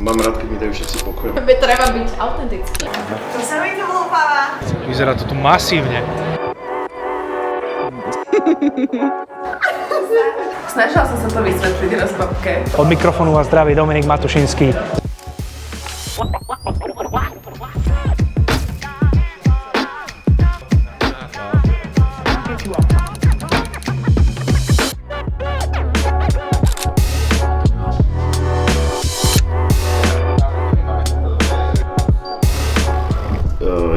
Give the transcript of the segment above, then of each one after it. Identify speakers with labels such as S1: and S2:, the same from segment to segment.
S1: Mám rád, keď mi dajú všetci pokoj.
S2: Treba byť autentický.
S3: To sa mi tu hlúpava.
S4: Vyzerá to tu masívne.
S3: Snažila som sa to vysvetliť rozbabke.
S4: Od mikrofónu vás zdraví Dominik Matušinský.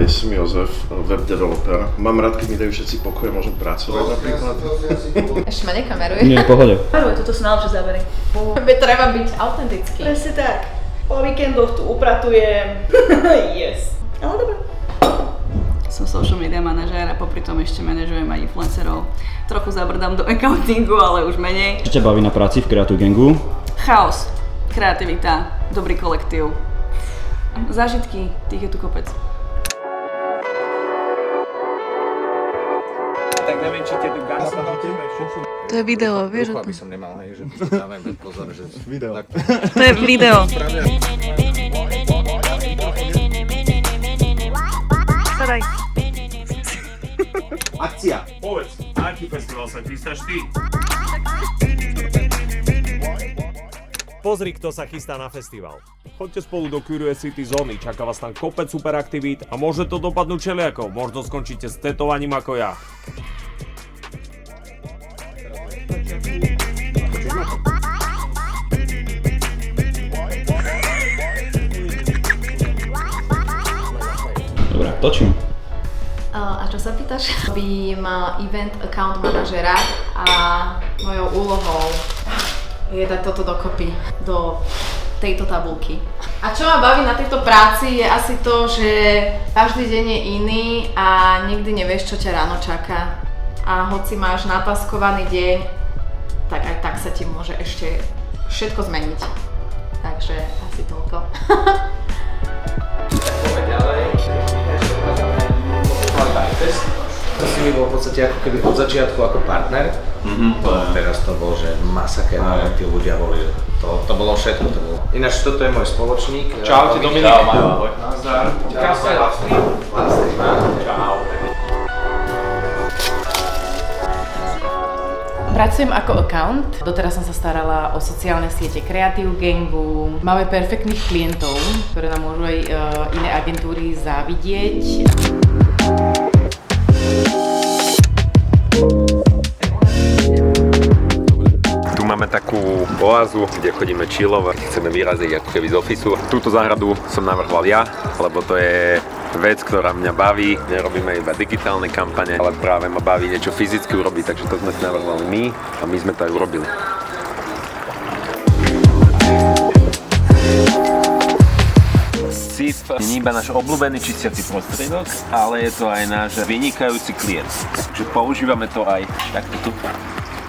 S1: Ja som Jozef, web developer. Mám rád, keď mi dajú všetci pokoj, môžem pracovať napríklad.
S2: Ešte ma nekameruje.
S5: Nie, v pohode.
S3: Toto sú najlepšie zábery.
S2: Treba byť autentický.
S3: Presne tak. Po víkendoch tu upratujem. Yes. Ale dobre. Som social media manažér a popri tom ešte manažujem aj influencerov. Trochu zabrdám do accountingu, ale už menej.
S5: Čo ťa baví na práci v Creative Gangu?
S3: Chaos, kreativita, dobrý kolektív. Zážitky, tých je tu kopec.
S6: Tak neviem, či tieto gansy...
S3: To je video, vieš o tom?
S6: By som nemal, hej, že dávajme pozor, že... Video.
S3: To je video. Sadaj.
S6: Akcia!
S7: Povedz, aký festival sa chystáš ty? Pozri, kto sa chystá na festival. Choďte spolu do Curiosity Zóny, čaká vás tam kopec super aktivít a môže to dopadnúť všeliako. Možno skončíte s tetovaním ako ja.
S5: Dobre, točím.
S2: A čo sa pýtaš? Robím event account manažera a mojou úlohou je dať toto dokopy do tejto tabulky. A čo ma baví na tejto práci je asi to, že každý deň je iný a nikdy nevieš, čo ťa ráno čaká. A hoci máš nataskovaný deň, tak aj tak sa ti môže ešte všetko zmeniť. Takže asi toľko.
S6: To si mi bol v podstate ako keby od začiatku ako partner. Teraz to bol, že masaker, tí ľudia boli, to bolo všetko, to bolo. Ináč toto je môj spoločník.
S7: Čaute Dominik.
S6: Čau, Majo, ahoj. Nazdar. Čau.
S8: Pracujem ako account. Doteraz som sa starala o sociálne siete Creative Gangu. Máme perfektných klientov, ktoré nám môžu aj iné agentúry závidieť.
S9: Tu máme takú oázu, kde chodíme chillovať, chceme vyraziť ako keby z ofisu. Túto záhradu som navrhoval ja, lebo to je vec, ktorá mňa baví. Nerobíme iba digitálne kampane, ale práve ma baví niečo fyzicky urobiť, takže to sme si navrhovali my a my sme to aj urobili. SIF nie iba náš obľúbený čistiaci prostriedok, ale je to aj náš vynikajúci klient. Takže používame to aj takto tu.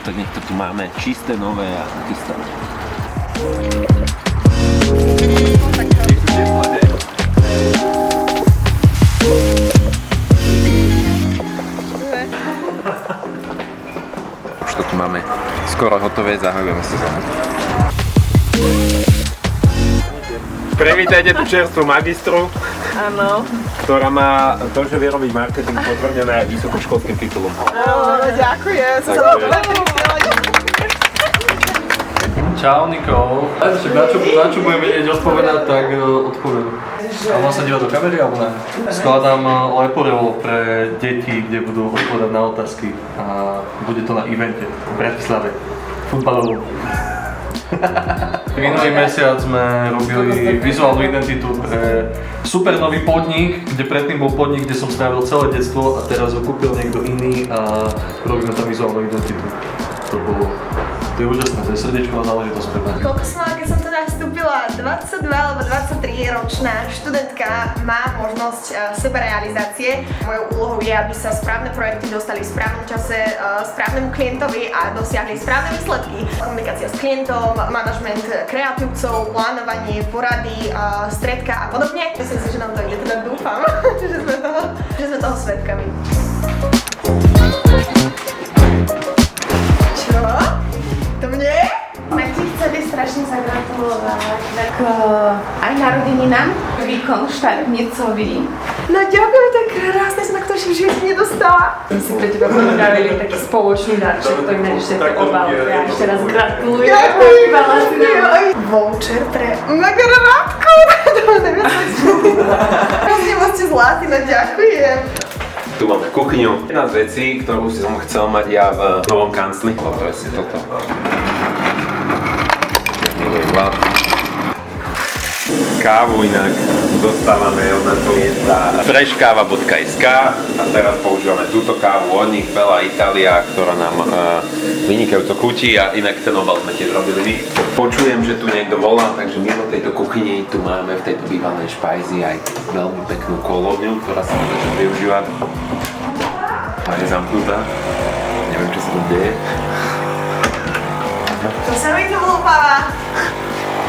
S9: Tak niekto tu máme čisté, nové a chystané. Už to tu máme skoro hotové, zahajujeme sezónu. Privítajte tu čerstvú magistru,
S3: Áno.
S9: ktorá má to, že vie robiť marketing potvrdené aj vysokoškolským titulom.
S3: Ďakujem.
S10: Čau Nikol. Na čo budem vedieť odpovedať, tak odpoviem. A mám sa dívať do kamery alebo ne? Skladám leporelo pre deti, kde budú odpovedať na otázky a bude to na evente v Bratislave, futbalovom. Minulý mesiac sme robili vizuálnu identitu pre super nový podnik, kde predtým bol podnik, kde som strávil celé detstvo a teraz ho kúpil niekto iný a robíme tam vizuálnu identitu. To je úžasné, to je srdiečková záležitosť pre mňa.
S3: Koľko som mala, keď som teda vstúpila, 22 alebo 23 ročná študentka má možnosť sebarealizácie. Mojou úlohou je, aby sa správne projekty dostali v správnom čase správnemu klientovi a dosiahli správne výsledky. Komunikácia s klientom, manažment kreatívcov, plánovanie, porady, stredka a podobne. Myslím si, že nám to ide, teda dúfam, že sme toho svedkami. Čo? To mne? Tak ti chceli strašne zagrať pogratulovať k aj narodeninám, výkon štátnicový. No ďakujem, tak krásne, som takto ešte v živote nedostala.
S11: My si pre teba pripravili taký spoločný darček, to ináč ešte v obálke. Ja ešte raz gratulujem.
S3: Ďakujem. Voucher pre makarátku. Hrozne moc ste zlatý, no ďakujem.
S9: Tu máme kuchyňu. Jedna z vecí, ktorú som chcel mať ja v novom kancli, bolo presne toto. Kávu inak dostávame od nás klienta freshkava.sk a teraz používame túto kávu od nich, Bella Italia, ktorá nám vynikajúco chutí a inak ten obal sme tiež robili my. Počujem, že tu niekto volá, takže mimo tejto kuchyni tu máme v tejto bývalej špajzi aj veľmi peknú kolovňu, ktorá sa môže využívať. A je zamknutá. Neviem, čo sa tu deje.
S3: To sa mi tu vlúpava.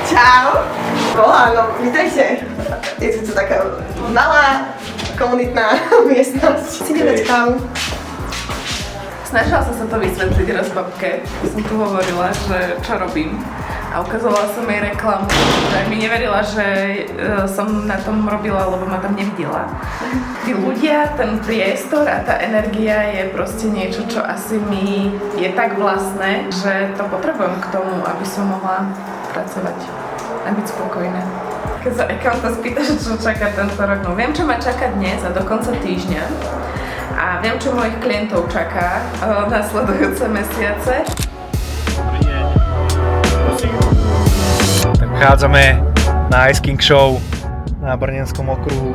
S3: Čau. Áno, vítajte. Je tu taká malá, komunitná miestnosť. Si nedať kávu.
S8: Snažila som sa to vysvetliť raz babke. Som tu hovorila, že čo robím. A ukazovala som jej reklamu, že mi neverila, že som na tom robila, lebo ma tam nevidela. Tí ľudia, ten priestor a tá energia je proste niečo, čo asi mi je tak vlastné, že to potrebujem k tomu, aby som mohla pracovať a byť spokojná. Keď sa accounta spýtaš, čo čaká tento rok, no viem, čo ma čaká dnes a do konca týždňa. A viem, čo mojich klientov čaká nasledujúce mesiace.
S4: Tak vchádzame na Ice King Show na Brnenskom okruhu.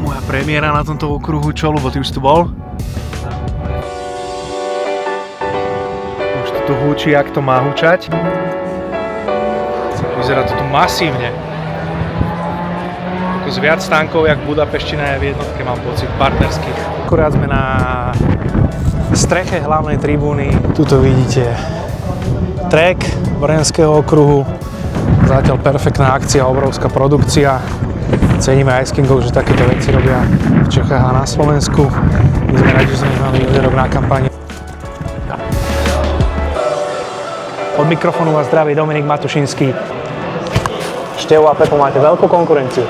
S4: Moja premiéra na tomto okruhu, čo, lebo ty už tu bol? Už to tu húči, jak to má húčať. Vyzerá to tu masívne. Z viac stánkov, jak Budapeština je v jednotke, mám pocit, partnerských. Akurát sme na streche hlavnej tribúny. Tuto vidíte track Brnenského okruhu. Zatiaľ perfektná akcia, obrovská produkcia. Ceníme Ice Kingov, že takéto veci robia v Čechách a na Slovensku. My sme radi, že sme mali výrok na kampani. Od mikrofónu vás zdraví Dominik Matušinský. Števo a Pepo, máte veľkú konkurenciu.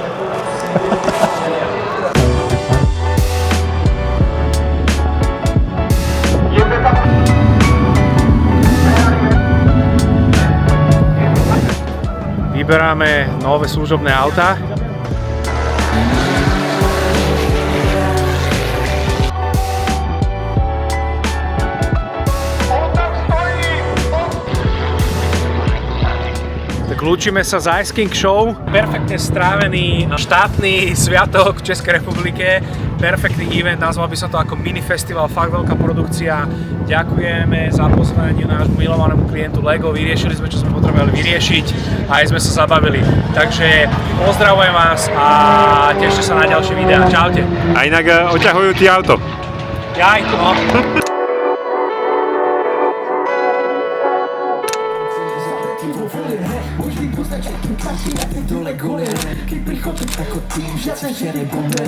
S4: Vyberáme nové služobné autá. Lúčime sa z Ice King Show. Perfektne strávený štátny sviatok v Českej republike. Perfektný event, nazval by som to ako mini festival, fakt veľká produkcia. Ďakujeme za pozvanie nášmu milovanému klientu LEGO. Vyriešili sme, čo sme potrebovali vyriešiť a aj sme sa zabavili. Takže pozdravujem vás a tešte sa na ďalšie videá. Čaute.
S9: A inak oťahujú ti auto.
S4: Jaj, no.
S12: Dole gole, keď prichopím ako tým, že si včerej bombe.